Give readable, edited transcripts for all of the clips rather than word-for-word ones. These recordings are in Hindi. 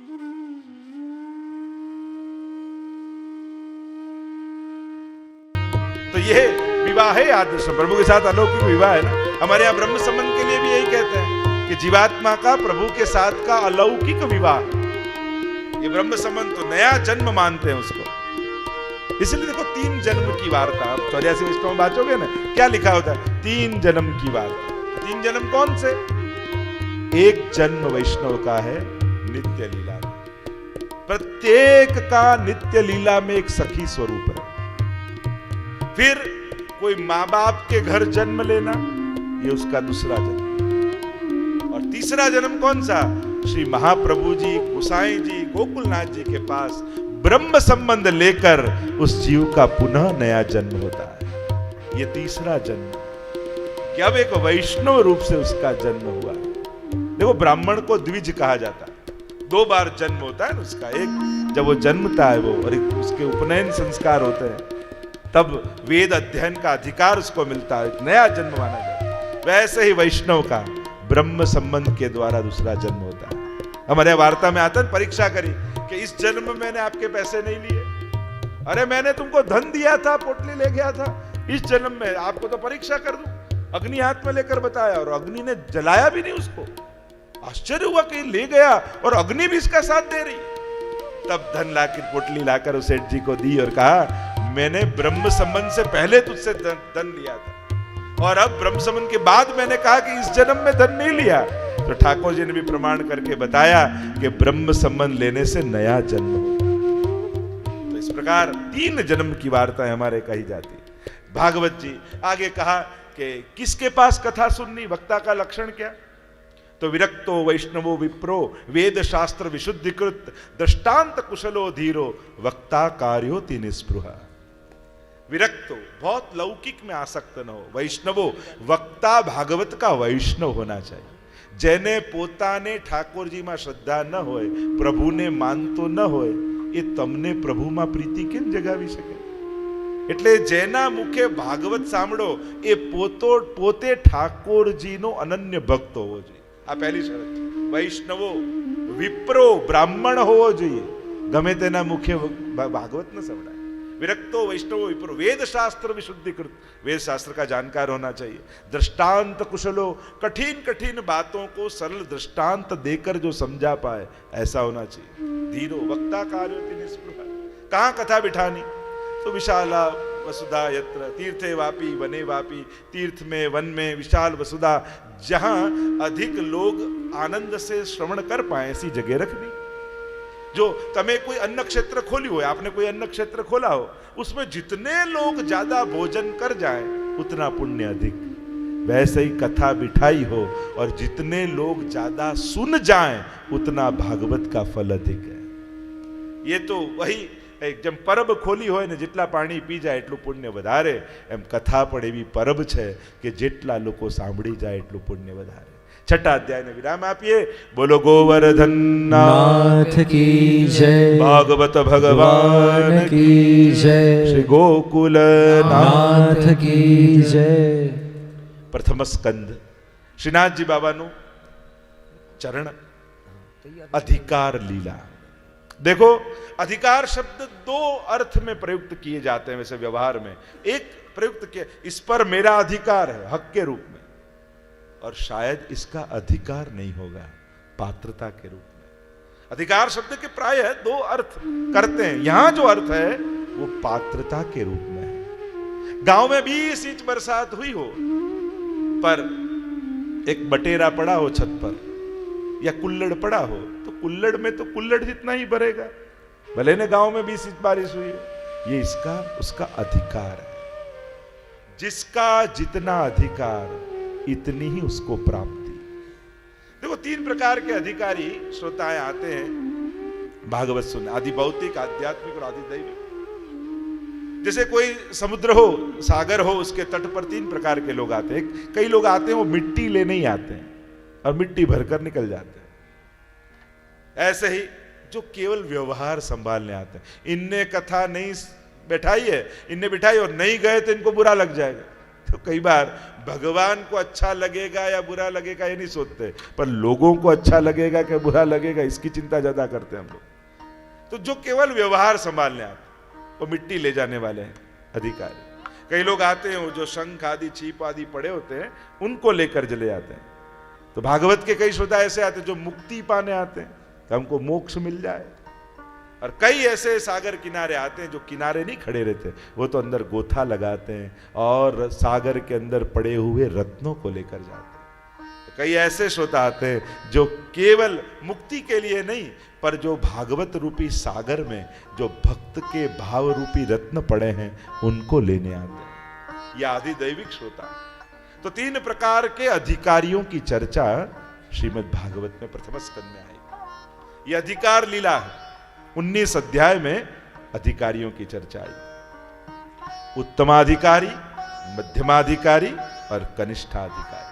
तो ये विवाह है आदर्श, प्रभु के साथ अलौकिक विवाह है ना। हमारे यहाँ ब्रह्म संबंध के लिए भी यही कहते हैं कि जीवात्मा का प्रभु के साथ का अलौकिक विवाह। ये ब्रह्म संबंध तो नया जन्म मानते हैं उसको। इसलिए देखो 3 जन्म की वार्ता, आप 84 विष्णु में बांचोगे ना, क्या लिखा होता है? 3 जन्म की वार्ता। 3 जन्म कौन से? एक जन्म वैष्णव का है नित्य लीला में, प्रत्येक का नित्य लीला में एक सखी स्वरूप है। फिर कोई माँ बाप के घर जन्म लेना, ये उसका दूसरा जन्म। और तीसरा जन्म कौन सा? श्री महाप्रभु जी, गोसाई जी, गोकुलनाथ जी के पास ब्रह्म संबंध लेकर उस जीव का पुनः नया जन्म होता है। ये तीसरा जन्म कि अब एक वैष्णव रूप से उसका जन्म हुआ। देखो ब्राह्मण को द्विज कहा जाता है, 2 बार जन्म होता है ना उसका। एक जब वो जन्मता है वो, और एक उसके उपनयन संस्कार होते हैं, तब वेद अध्ययन का अधिकार उसको मिलता है, एक नया जन्म माना जाता है। वैसे ही वैष्णव का ब्रह्म संबंध के द्वारा दूसरा जन्म होता है। हमारे वार्ता में आता है, परीक्षा करी कि इस जन्म में मैंने आपके पैसे नहीं लिए, अरे मैंने तुमको धन दिया था, पोटली ले गया था, इस जन्म में आपको तो परीक्षा कर दूं। अग्नि हाथ में लेकर बताया और अग्नि ने जलाया भी नहीं उसको। आश्चर्य हुआ कि ले गया और अग्नि भी इसका साथ दे रही। तब धन लाकर, पोटली लाकर उस सेठ जी को दी और कहा, मैंने ब्रह्म संबंध से पहले तुझसे धन लिया था, और अब ब्रह्म संबंध के बाद मैंने कहा कि इस जन्म में धन नहीं लिया। तो ठाकुर जी ने भी प्रमाण करके बताया कि ब्रह्म संबंध लेने से नया जन्म होता। तो इस प्रकार 3 जन्म की वार्ता हमारे कही जाती। भागवत जी आगे कहा कि किसके पास कथा सुननी, वक्ता का लक्षण क्या? तो विरक्तो वैष्णवो विप्रो वेद शास्त्र विशुद्धिकृत दृष्टांत कुशलो धीरो वक्ता कार्योति निस्पृहा। विरक्तो, बहुत लौकिक में आसक्त न हो। वैष्णवो, वक्ता भागवत का वैष्णव होना चाहिए। જેને પોતાને ઠાકોરજીમાં શ્રદ્ધા ન હોય, પ્રભુને માનતો ન હોય, એ તમને પ્રભુમાં પ્રીતિ કેમ જગાવી શકે? એટલે જેના મુખે ભાગવત સાંભળો એ પોતે ઠાકોરજીનો અનન્ય ભક્ત હોવો જોઈએ। આ પહેલી શરત છે। વૈષ્ણવો, વિપ્રો, બ્રાહ્મણ હોવો જોઈએ, ગમે તેના મુખે ભાગવત ન સંભળાય। विरक्तो वैष्णवो विप्रो वेद शास्त्र विशुद्धिकृत, वेद शास्त्र का जानकार होना चाहिए। दृष्टांत कुशलो, कठिन कठिन बातों को सरल दृष्टांत देकर जो समझा पाए, ऐसा होना चाहिए। धीरो वक्ता कार्योति निस्पृहा। कहाँ कथा बिठानी? तो विशाला वसुधा यत्र तीर्थे वापी वने वापी, तीर्थ में, वन में विशाल वसुधा, जहां अधिक लोग आनंद से श्रवण कर पाए, ऐसी जगह रखनी। जो तमें कोई अन्न क्षेत्र खोली हो, आपने कोई अन्न क्षेत्र खोला हो, उसमें जितने लोग ज्यादा भोजन कर जाएं उतना पुण्य अधिक। वैसे ही कथा बिठाई हो और जितने लोग ज्यादा सुन जाएं उतना भागवत का फल अधिक है। ये तो वही जब परब खोली हो ने જેટલા પાણી પી જાય એટલું પુણ્ય વધારે, એમ કથા પણ એવી પરબ છે કે જેટલા લોકો સાંભળી જાય એટલું પુણ્ય વધારે। छठा अध्याय ने विराम आपिए। बोलो गोवर्धन नाथ की जय, भागवत भगवान की जय, श्री गोकुल नाथ की जय। प्रथम स्कंद श्रीनाथ जी बाबा नु चरण अधिकार लीला। देखो अधिकार शब्द 2 अर्थ में प्रयुक्त किए जाते हैं वैसे व्यवहार में। एक प्रयुक्त किया, इस पर मेरा अधिकार है, हक के रूप में, और शायद इसका अधिकार नहीं होगा, पात्रता के रूप में। अधिकार शब्द के प्राय 2 अर्थ करते हैं। यहां जो अर्थ है वो पात्रता के रूप में है। गांव में 20 इंच बरसात हुई हो, पर एक बटेरा पड़ा हो छत पर या कुल्लड़ पड़ा हो, तो कुल्लड़ में तो कुल्लड़ जितना ही भरेगा, भले ने गांव में 20 इंच बारिश हुई है। ये इसका उसका अधिकार है। जिसका जितना अधिकार इतनी ही उसको प्राप्ति। देखो 3 प्रकार के अधिकारी श्रोताएं आते हैं भागवत सुनने, आदि भौतिक, आध्यात्मिक और आदि दैविक। जैसे कोई समुद्र हो, सागर हो, उसके तट पर 3 प्रकार के लोग आते हैं। कई लोग आते हैं वो मिट्टी लेने ही आते हैं और मिट्टी भरकर निकल जाते हैं। ऐसे ही जो केवल व्यवहार संभालने आते हैं। इनने कथा नहीं बैठाई है, इनने बिठाई और नहीं गए तो इनको बुरा लग जाएगा, तो कई बार भगवान को अच्छा लगेगा या बुरा लगेगा ये नहीं सोचते, पर लोगों को अच्छा लगेगा कि बुरा लगेगा इसकी चिंता ज्यादा करते हैं हम लोग। तो जो केवल व्यवहार संभालने आते वो मिट्टी ले जाने वाले हैं अधिकारी। कई लोग आते हैं वो जो शंख आदि छीप आदि पड़े होते हैं उनको लेकर चले जाते हैं। तो भागवत के कई श्रोता ऐसे आते हैं जो मुक्ति पाने आते हैं कि हमको मोक्ष मिल जाए, और कई ऐसे सागर किनारे आते हैं जो किनारे नहीं खड़े रहते, वो तो अंदर गोथा लगाते हैं और सागर के अंदर पड़े हुए रत्नों को लेकर जाते हैं। तो कई ऐसे श्रोता आते हैं जो केवल मुक्ति के लिए नहीं, पर जो भागवत रूपी सागर में जो भक्त के भाव रूपी रत्न पड़े हैं उनको लेने आते हैं। यह आधिदैविक श्रोता। तो 3 प्रकार के अधिकारियों की चर्चा श्रीमद् भागवत में प्रथम स्कंद में आई। यह अधिकार लीला है। 19 अध्याय में अधिकारियों की चर्चा आई। उत्तमाधिकारी, मध्यमाधिकारी और कनिष्ठाधिकारी।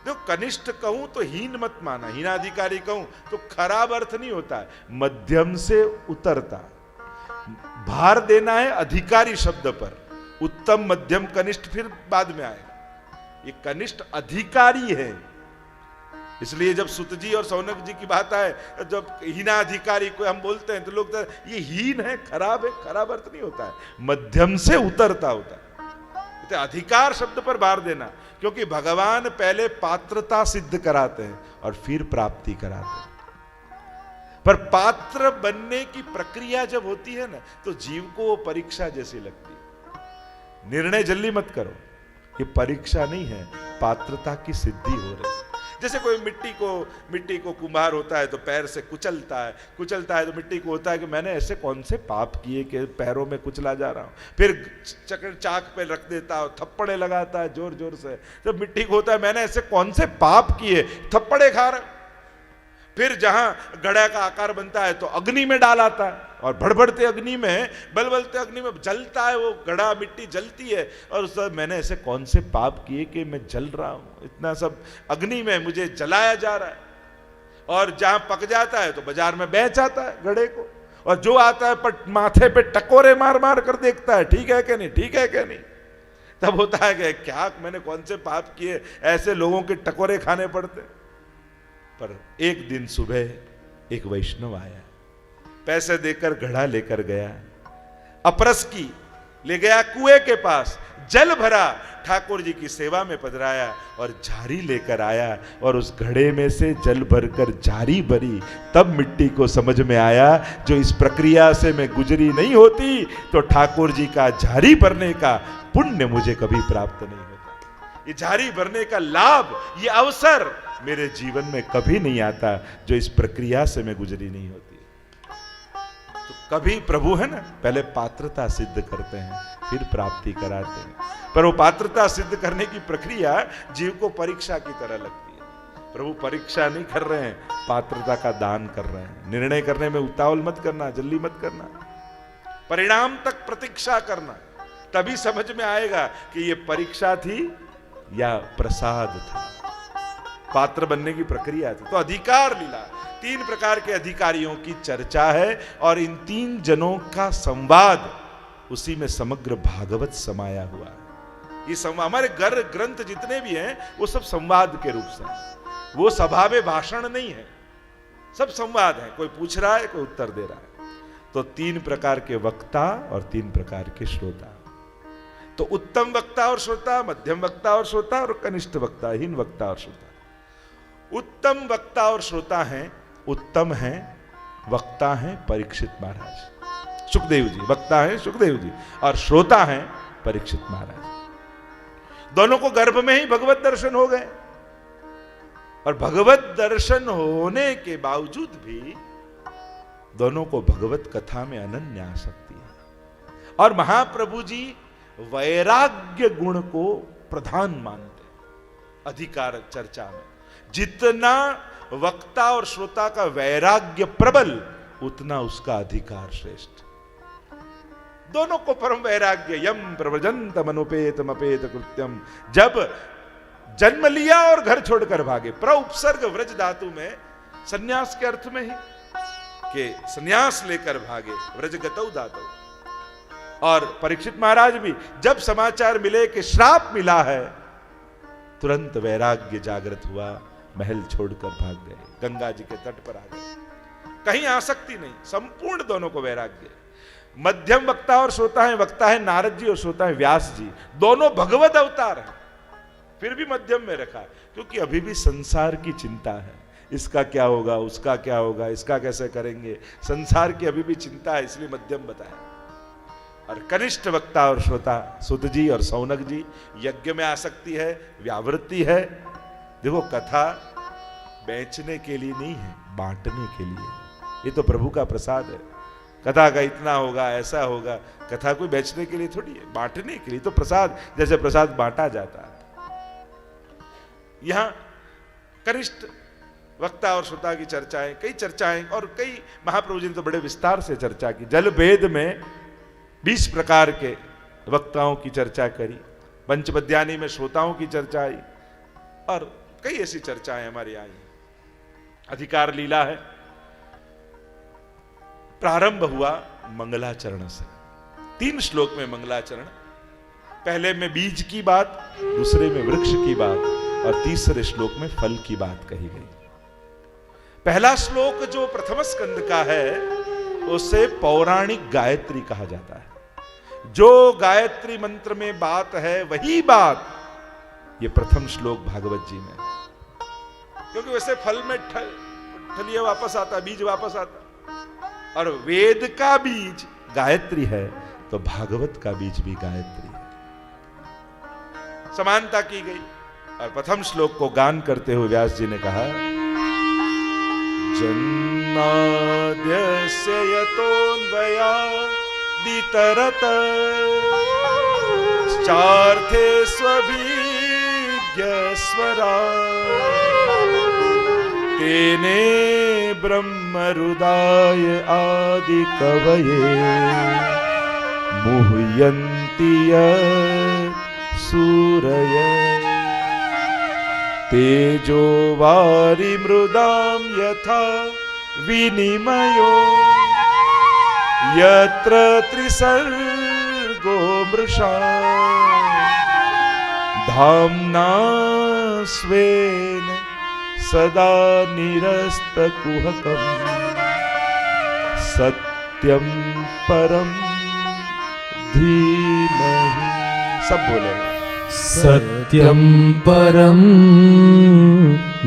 देखो, कनिष्ठ कहूं तो हीन मत माना, हीनाधिकारी कहूं तो खराब अर्थ नहीं होता है, मध्यम से उतरता। भार देना है अधिकारी शब्द पर, उत्तम मध्यम कनिष्ठ फिर बाद में आएगा। ये कनिष्ठ अधिकारी है। इसलिए जब सुत जी और सौनक जी की बात आए, जब हीनाधिकारी को हम बोलते हैं तो लोग ये हीन है, खराब है, खराब अर्थ नहीं होता है, मध्यम से उतरता होता है। तो अधिकार शब्द पर भार देना, क्योंकि भगवान पहले पात्रता सिद्ध कराते हैं और फिर प्राप्ति कराते हैं। पर पात्र बनने की प्रक्रिया जब होती है ना, तो जीव को वो परीक्षा जैसी लगती है। निर्णय जल्दी मत करो, ये परीक्षा नहीं है, पात्रता की सिद्धि हो रही है। जैसे कोई मिट्टी को कुम्हार होता है तो पैर से कुचलता है तो मिट्टी को होता है कि मैंने ऐसे कौन से पाप किए कि पैरों में कुचला जा रहा हूं। फिर चाक पे रख देता है, थप्पड़े लगाता है जोर जोर से, तो मिट्टी को होता है मैंने ऐसे कौन से पाप किए, थप्पड़े खा रहा। फिर जहां घड़ा का आकार बनता है तो अग्नि में डाल आता है, और भड़बड़ते अग्नि में, बलबलते अग्नि में जलता है वो घड़ा, मिट्टी जलती है, और उस मैंने ऐसे कौन से पाप किए कि मैं जल रहा हूं, इतना सब अग्नि में मुझे जलाया जा रहा है। और जहां पक जाता है तो बाजार में बेच आता है घड़े को, और जो आता है पर माथे पे टकोरे मार मार कर देखता है ठीक है कि नहीं, ठीक है कि नहीं। तब होता है कि क्या मैंने कौन से पाप किए, ऐसे लोगों के टकोरे खाने पड़ते। पर एक दिन सुबह एक वैष्णव आया, पैसे देकर घड़ा लेकर गया, अपरस की ले गया कुएं के पास, जल भरा, ठाकुर जी की सेवा में पधराया और झारी लेकर आया, और उस घड़े में से जल भरकर झारी भरी। तब मिट्टी को समझ में आया जो इस प्रक्रिया से मैं गुजरी नहीं होती तो ठाकुर जी का झारी भरने का पुण्य मुझे कभी प्राप्त नहीं होता। ये झारी भरने का लाभ, ये अवसर मेरे जीवन में कभी नहीं आता जो इस प्रक्रिया से मैं गुजरी नहीं होती। तो कभी प्रभु है ना, पहले पात्रता सिद्ध करते हैं फिर प्राप्ति कराते हैं। पर वो पात्रता सिद्ध करने की प्रक्रिया जीव को परीक्षा की तरह लगती है। प्रभु परीक्षा नहीं कर रहे हैं, पात्रता का दान कर रहे हैं। निर्णय करने में उतावल मत करना, जल्दी मत करना, परिणाम तक प्रतीक्षा करना, तभी समझ में आएगा कि ये परीक्षा थी या प्रसाद था, पात्र बनने की प्रक्रिया थी। तो अधिकार लीला, 3 प्रकार के अधिकारियों की चर्चा है, और इन 3 जनों का संवाद, उसी में समग्र भागवत समाया हुआ है। ये हमारे ग्रंथ जितने भी हैं वो सब संवाद के रूप से हैं। वो सभा में भाषण नहीं है, सब संवाद है, कोई पूछ रहा है, कोई उत्तर दे रहा है। तो 3 प्रकार के वक्ता और 3 प्रकार के श्रोता। तो उत्तम वक्ता और श्रोता, मध्यम वक्ता और श्रोता, और कनिष्ठ वक्ता, हीन वक्ता और श्रोता। उत्तम वक्ता और श्रोता हैं, उत्तम हैं वक्ता हैं परीक्षित महाराज, सुखदेव जी। वक्ता हैं सुखदेव जी और श्रोता हैं परीक्षित महाराज। दोनों को गर्भ में ही भगवत दर्शन हो गए, और भगवत दर्शन होने के बावजूद भी दोनों को भगवत कथा में अनन्य आसक्ति है। और महाप्रभु जी वैराग्य गुण को प्रधान मानते हैं अधिकार चर्चा में। जितना वक्ता और श्रोता का वैराग्य प्रबल, उतना उसका अधिकार श्रेष्ठ। दोनों को परम वैराग्य, यम प्रव्रजंतम अनुपेतम अपेत कृत्यम। जब जन्म लिया और घर छोड़कर भागे, प्रउपसर्ग व्रज धातु में सन्यास के अर्थ में ही, कि सन्यास लेकर भागे, व्रजगतौ धातु। और परीक्षित महाराज भी जब समाचार मिले कि श्राप मिला है, तुरंत वैराग्य जागृत हुआ, महल छोड़कर भाग गए, गंगा जी के तट पर आ गए, कहीं आसक्ति नहीं, संपूर्ण दोनों को वैराग्य। मध्यम वक्ता और श्रोता है, वक्ता है नारद जी और श्रोता है व्यास जी, दोनों भगवत अवतार हैं, फिर भी मध्यम में रखा, क्योंकि अभी भी संसार की चिंता है, इसका क्या होगा, उसका क्या होगा, इसका कैसे करेंगे, संसार की अभी भी चिंता है, इसलिए मध्यम बताया। और कनिष्ठ वक्ता और श्रोता सुत जी और सौनक जी, यज्ञ में आसक्ति है, व्यावृत्ति है। देखो कथा बेचने के लिए नहीं है, बांटने के लिए। ये तो प्रभु का प्रसाद है, कथा का इतना होगा, ऐसा होगा, कथा कोई बेचने के लिए थोड़ी है, बांटने के लिए। तो प्रसाद जैसे प्रसाद बांटा जाता है, यहां कनिष्ठ वक्ता और श्रोता की चर्चाएं, कई चर्चाएं, और कई महाप्रभु जी ने तो बड़े विस्तार से चर्चा की। जल भेद में 20 प्रकार के वक्ताओं की चर्चा करी, पंचपद्यानी में श्रोताओं की चर्चा आई, और कई ऐसी चर्चाएं हमारी आई। अधिकार लीला है, प्रारंभ हुआ मंगलाचरण से। 3 श्लोक में मंगलाचरण, पहले में बीज की बात, दूसरे में वृक्ष की बात, और तीसरे श्लोक में फल की बात कही गई। पहला श्लोक जो प्रथम स्कंद का है, उसे पौराणिक गायत्री कहा जाता है। जो गायत्री मंत्र में बात है वही बात ये प्रथम श्लोक भागवत जी में, क्योंकि वैसे फल में ठलिया वापस आता, बीज वापस आता, और वेद का बीज गायत्री है, तो भागवत का बीज भी गायत्री है। समानता की गई। और प्रथम श्लोक को गान करते हुए व्यास जी ने कहा, जन्माद्यस्य यतोऽन्वयादितरतश्चार्थे स्वभिज्ञस्वरा तेने ब्रह्मरुदाय आदि कवये मुह्यन्ति सूरय तेजो वारि मृदां यथा विनिमयो यत्र त्रिसर्गो मृषा धाम्ना स्वेन सदा निरस्तकुहकम् सत्यं परं धीमहि। सब बोले सत्यं परं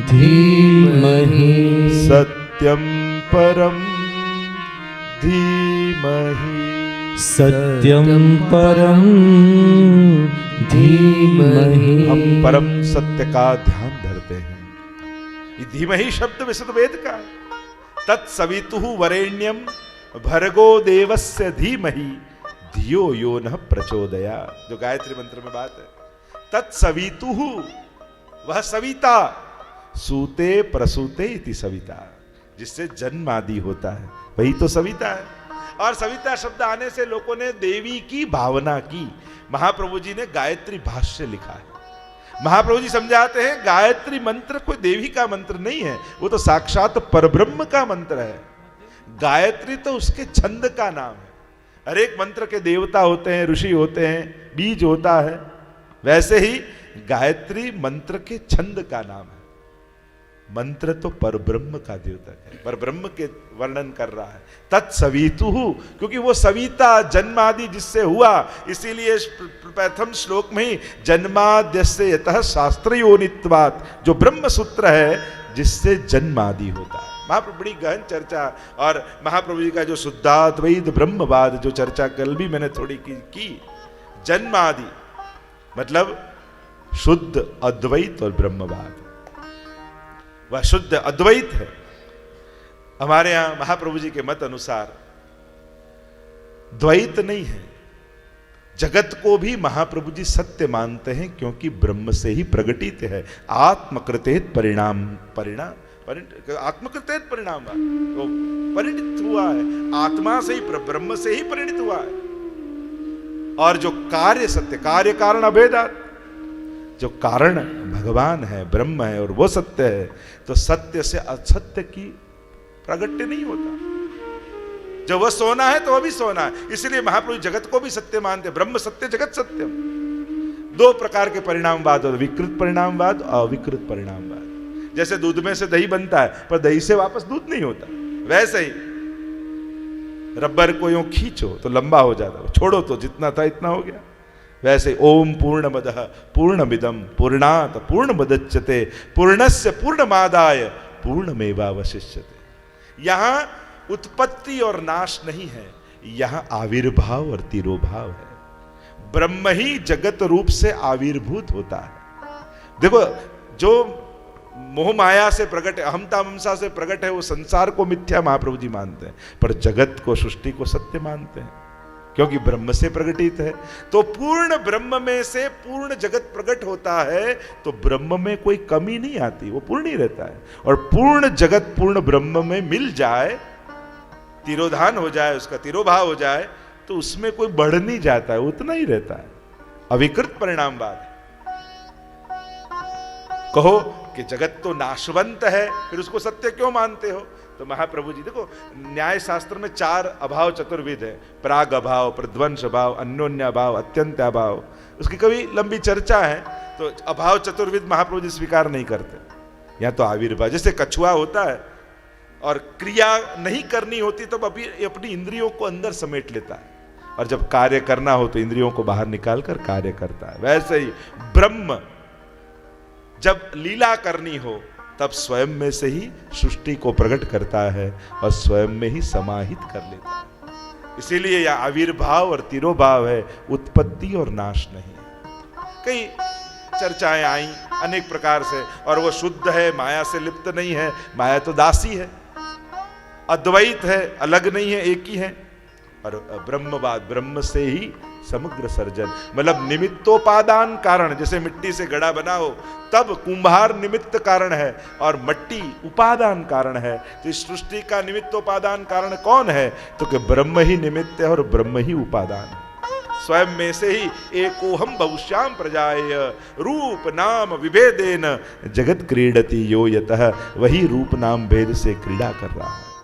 धीमहि। सत्यं परं धीमहि। सत्यं परं धीमहि। हम परम सत्य का ध्यान धरते हैं। ये धीमहि शब्द विशुद्ध वेद का है। तत्सवितुः वरेण्यं भर्गो देवस्य धीमहि धियो यो नः प्रचोदयात्। जो गायत्री मंत्र में बात है, तत्सवितुः, वह सविता, सूते प्रसूते इति सविता, जिससे जन्म आदि होता है, वही तो सविता है। और सविता शब्द आने से लोगों ने देवी की भावना की। महाप्रभु जी ने गायत्री भाष्य लिखा है। महाप्रभु जी समझाते हैं गायत्री मंत्र कोई देवी का मंत्र नहीं है, वो तो साक्षात परब्रह्म का मंत्र है। गायत्री तो उसके छंद का नाम है। हर एक मंत्र के देवता होते हैं, ऋषि होते हैं, बीज होता है, वैसे ही गायत्री मंत्र के छंद का नाम है। मंत्र तो परब्रह्म का द्योतक है, परब्रह्म के वर्णन कर रहा है। तत्सवितुः, क्योंकि वो सविता जन्म आदि जिससे हुआ, इसीलिए प्रथम श्लोक में ही जन्माद्यस्य यतः शास्त्रयोनित्वात्, जो ब्रह्म सूत्र है जिससे जन्म आदि होता है। महाप्रभु बड़ी गहन चर्चा, और महाप्रभु जी का जो शुद्धाद्वैत ब्रह्मवाद जो चर्चा कल भी मैंने थोड़ी की। जन्म आदि मतलब शुद्ध अद्वैत और ब्रह्मवाद, वह शुद्ध अद्वैत है। हमारे यहां महाप्रभु जी के मत अनुसार द्वैत नहीं है। जगत को भी महाप्रभु जी सत्य मानते हैं, क्योंकि ब्रह्म से ही प्रगटित है। आत्मकृतेत परिणाम, आत्मकृतेत परिणाम, वो परिणित हुआ है, आत्मा से ही, ब्रह्म से ही परिणित हुआ है। और जो कार्य सत्य, कार्य कारण अभेदात, जो कारण भगवान है, ब्रह्म है, और वो सत्य है, तो सत्य से असत्य की प्रगट्य नहीं होता। जब वह सोना है तो वह भी सोना है। इसलिए महाप्रभु जगत को भी सत्य मानते, ब्रह्म सत्य जगत सत्यम। दो प्रकार के परिणामवाद होते, विकृत परिणामवाद, अविकृत परिणामवाद। जैसे दूध में से दही बनता है पर दही से वापस दूध नहीं होता, वैसे ही रबर को यूं खींचो तो लंबा हो जाता है, छोड़ो तो जितना था इतना हो गया। वैसे ओम पूर्णमदः पूर्णमिदं पूर्णात् पूर्णमुदच्यते पूर्णस्य पूर्णमादाय पूर्णमेवावशिष्यते। यहां उत्पत्ति और नाश नहीं है, यहां आविर्भाव और तिरोभाव है। ब्रह्म ही जगत रूप से आविर्भूत होता है। देखो, जो मोह माया से प्रकट है, अहमता ममसा से प्रकट है, वो संसार को मिथ्या महाप्रभु जी मानते हैं, पर जगत को, सृष्टि को सत्य मानते हैं, क्योंकि ब्रह्म से प्रकटित है। तो पूर्ण ब्रह्म में से पूर्ण जगत प्रकट होता है, तो ब्रह्म में कोई कमी नहीं आती, वो पूर्ण ही रहता है। और पूर्ण जगत पूर्ण ब्रह्म में मिल जाए, तिरोधान हो जाए, उसका तिरोभाव हो जाए, तो उसमें कोई बढ़ नहीं जाता है, उतना ही रहता है। अविकृत परिणामवाद है। कहो कि जगत तो नाशवंत है, फिर उसको सत्य क्यों मानते हो? तो महाप्रभु जी देखो, न्याय शास्त्र में 4 अभाव चतुर्विध है, प्राग अभाव, प्रध्वंस अभाव, अन्योन्य अभाव, अत्यंत अभाव। उसकी कभी लंबी चर्चा है। तो अभाव चतुर्विध महाप्रभु जी स्वीकार नहीं करते। या तो आविर्भाव, जैसे कछुआ होता है और क्रिया नहीं करनी होती तब अपनी इंद्रियों को अंदर समेट लेता है, और जब कार्य करना हो तो इंद्रियों को बाहर निकालकर कार्य करता है। वैसे ही ब्रह्म जब लीला करनी हो तब स्वयं में से ही सृष्टि को प्रकट करता है और स्वयं में ही समाहित कर लेता है। इसीलिए यह आविर्भाव और तिरोभाव है, उत्पत्ति और नाश नहीं। कई चर्चाएं आई अनेक प्रकार से, और वो शुद्ध है, माया से लिप्त नहीं है, माया तो दासी है, अद्वैत है, अलग नहीं है, एक ही है। और ब्रह्मवाद, ब्रह्म से ही समग्र सर्जन, मतलब निमित्तोपादान कारण। जैसे मिट्टी से घड़ा बना हो तब कुंभार निमित्त कारण है और मट्टी उपादान कारण है। तो इस सृष्टि का निमित्तोपादान कारण कौन है? तो कि ब्रह्म ही निमित्त है और ब्रह्म ही उपादान है। स्वयं में से ही एकोहम बहुश्याम प्रजाय रूप नाम विभेदेन जगत क्रीडति यो यतः, वही रूप नाम भेद से क्रीड़ा कर रहा है।